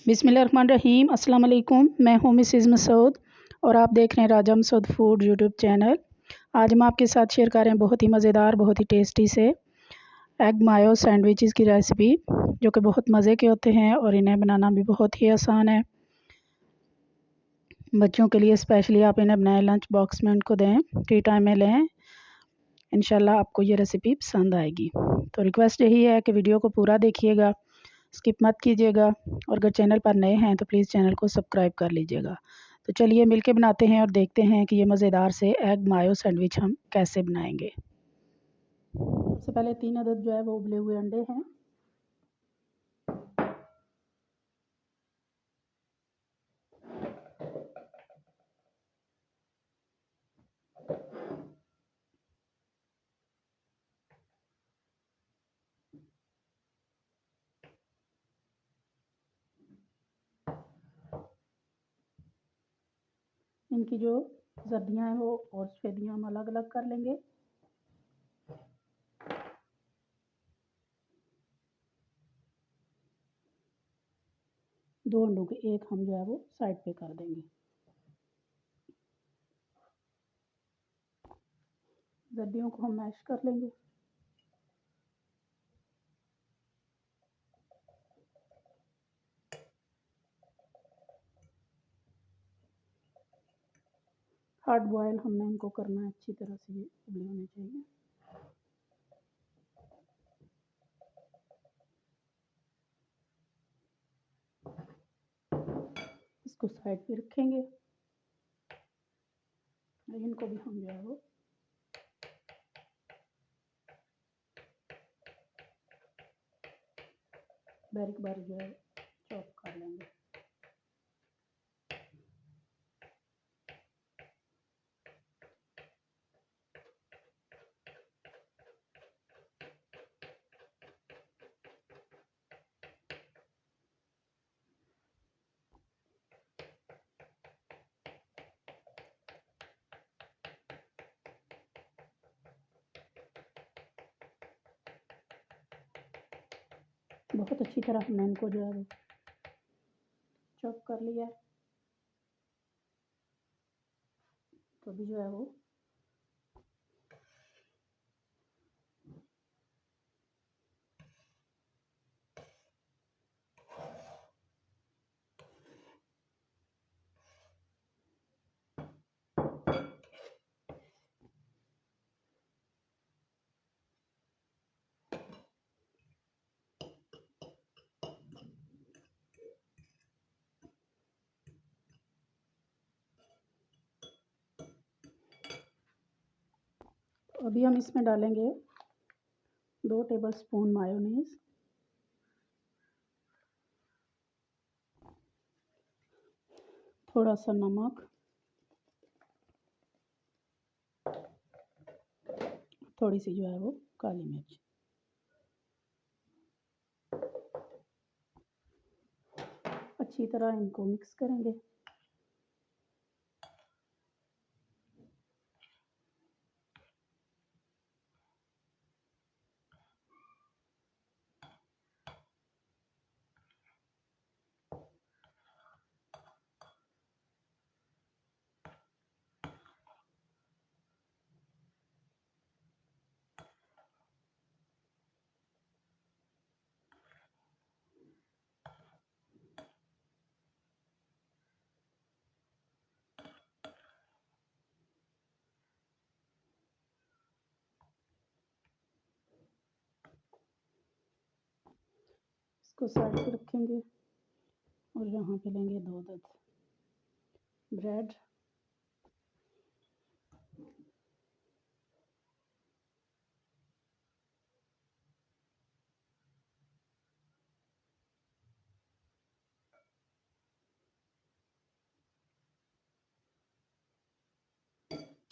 बिस्मिल्लाहिर्रहमानिर्रहीम। अस्सलाम वालेकुम। मैं हूँ मिसिज़ मसूद और आप देख रहे हैं राजा मसूद फूड यूट्यूब चैनल। आज हम आपके साथ शेयर कर रहे हैं बहुत ही मज़ेदार, बहुत ही टेस्टी से एग मायो सैंडविचेस की रेसिपी, जो कि बहुत मज़े के होते हैं और इन्हें बनाना भी बहुत ही आसान है। बच्चों के लिए स्पेशली आप इन्हें बनाएं, लंच बॉक्स में उनको दें, टी टाइम में लें। इंशाल्लाह आपको ये रेसिपी पसंद आएगी। तो रिक्वेस्ट यही है कि वीडियो को पूरा देखिएगा, स्किप मत कीजिएगा, और अगर चैनल पर नए हैं तो प्लीज़ चैनल को सब्सक्राइब कर लीजिएगा। तो चलिए मिलके बनाते हैं और देखते हैं कि ये मज़ेदार से एग मायो सैंडविच हम कैसे बनाएंगे। सबसे पहले 3 अदद जो है वो उबले हुए अंडे हैं। इनकी जो जर्दियाँ हैं वो और सफेदियाँ हम अलग अलग कर लेंगे। दो अंडों के एक हम जो है वो साइड पे कर देंगे। जर्दियों को हम मैश कर लेंगे। हार्ड बॉयल हमने इनको करना है, अच्छी तरह से ये उबले होने चाहिए। इसको साइड पे रखेंगे। इनको भी हम जो है वो बारीक बारीक जो है चॉप कर लेंगे। बहुत अच्छी तरह हमने इनको जो है चॉप कर लिया है। तो अभी जो है वो अभी हम इसमें डालेंगे 2 टेबलस्पून मायोनीज, थोड़ा सा नमक, थोड़ी सी जो है वो काली मिर्च। अच्छी तरह इनको मिक्स करेंगे। इसको साइड पे रखेंगे और यहाँ पे लेंगे 2 अदद ब्रेड।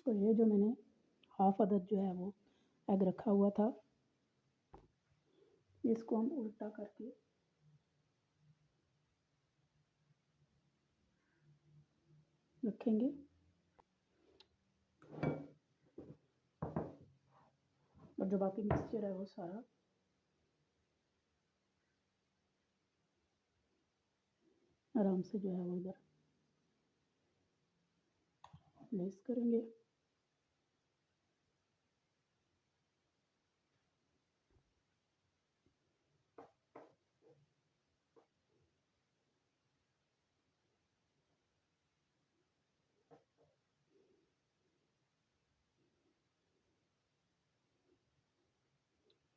और ये जो मैंने हाफ अदद जो है वो एग रखा हुआ था, इसको हम उल्टा करके रखेंगे। और जो बाकी मिक्सचर है वो सारा आराम से जो है वो इधर लेस करेंगे।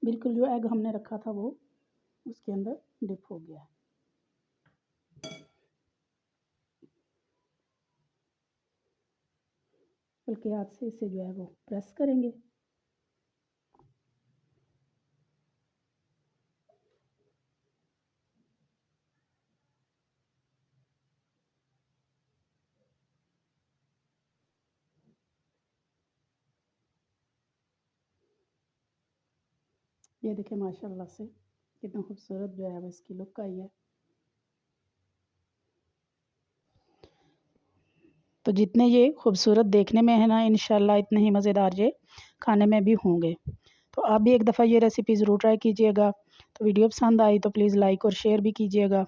बिल्कुल जो एग हमने रखा था वो उसके अंदर डिप हो गया है। हल्के हाथ से इसे जो है वो प्रेस करेंगे। ये देखिए माशाल्लाह से कितना खूबसूरत जो है वो इसकी लुक आई है। तो जितने ये खूबसूरत देखने में है ना, इंशाल्लाह इतने ही मज़ेदार ये खाने में भी होंगे। तो आप भी एक दफ़ा ये रेसिपी ज़रूर ट्राई कीजिएगा। तो वीडियो पसंद आई तो प्लीज़ लाइक और शेयर भी कीजिएगा।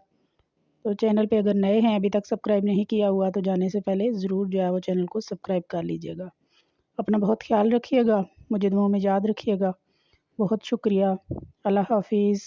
तो चैनल पे अगर नए हैं, अभी तक सब्सक्राइब नहीं किया हुआ, तो जाने से पहले ज़रूर जो है वो चैनल को सब्सक्राइब कर लीजिएगा। अपना बहुत ख्याल रखिएगा, मुझे दुआओं में याद रखिएगा। बहुत शुक्रिया। अल्लाह हाफिज़।